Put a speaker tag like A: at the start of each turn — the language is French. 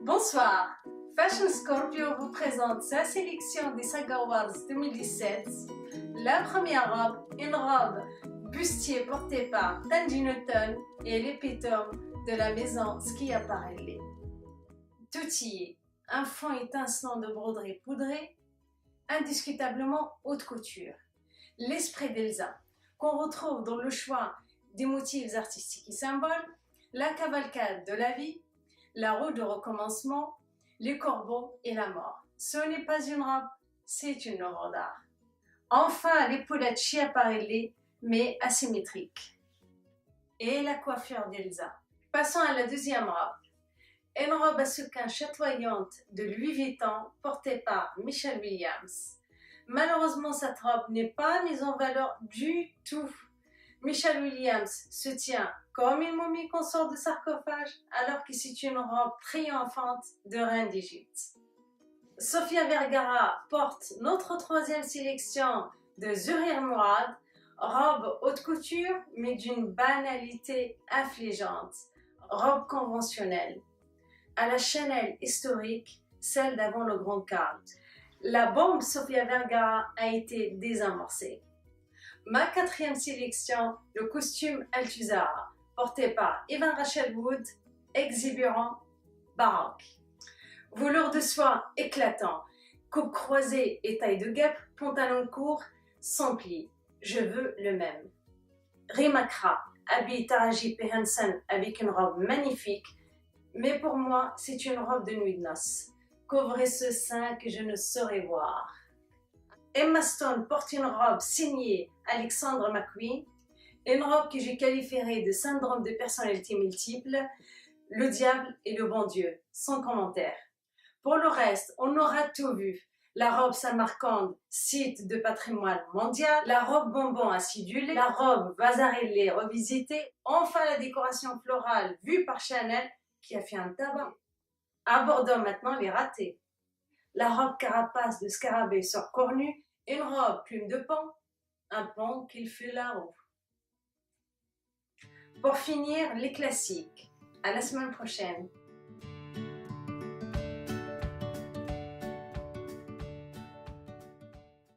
A: Bonsoir, Fashion Scorpio vous présente sa sélection des Saga Awards 2017. La première robe, une robe bustier portée par Tandy Newton et l'épitome de la maison Schiaparelli. Tout y est, un fond étincelant de broderie poudrée, indiscutablement haute couture. L'esprit d'Elsa, qu'on retrouve dans le choix des motifs artistiques et symboles, la cavalcade de la vie, la roue de recommencement, les corbeaux et la mort. Ce n'est pas une robe, c'est une œuvre d'art. Enfin, l'épaulette Schiaparelli, mais asymétrique. Et la coiffure d'Elsa. Passons à la deuxième robe. Une robe à sequins chatoyante de Louis Vuitton portée par Michelle Williams. Malheureusement, cette robe n'est pas mise en valeur du tout. Michelle Williams se tient comme une momie qu'on sort de sarcophage alors que c'est une robe triomphante de reine d'Égypte. Sofia Vergara porte notre troisième sélection de Zouhir Mourad, robe haute couture mais d'une banalité affligeante, robe conventionnelle. À la Chanel historique, celle d'avant le Grand Carl. La bombe Sofia Vergara a été désamorcée. Ma quatrième sélection, le costume Althusara, porté par Evan Rachel Wood, exubérant, baroque. Velours de soie éclatant, coupe croisée et taille de guêpe, pantalon court, sans plis. Je veux le même. Rimakra habille Taraji P. Henson avec une robe magnifique, mais pour moi, c'est une robe de nuit de noces. Couvrez ce sein que je ne saurais voir. Emma Stone porte une robe signée Alexandra McQueen, une robe que je qualifierais de syndrome de personnalité multiple, le diable et le bon Dieu, sans commentaire. Pour le reste, on aura tout vu. La robe Samarcande, site de patrimoine mondial, la robe bonbon acidulée, la robe Vasarely revisitée, enfin la décoration florale vue par Chanel qui a fait un tabac. Abordons maintenant les ratés. La robe carapace de scarabée sur cornu, une robe plume de pan, un pan qu'il fut la roue. Pour finir, les classiques. À la semaine prochaine.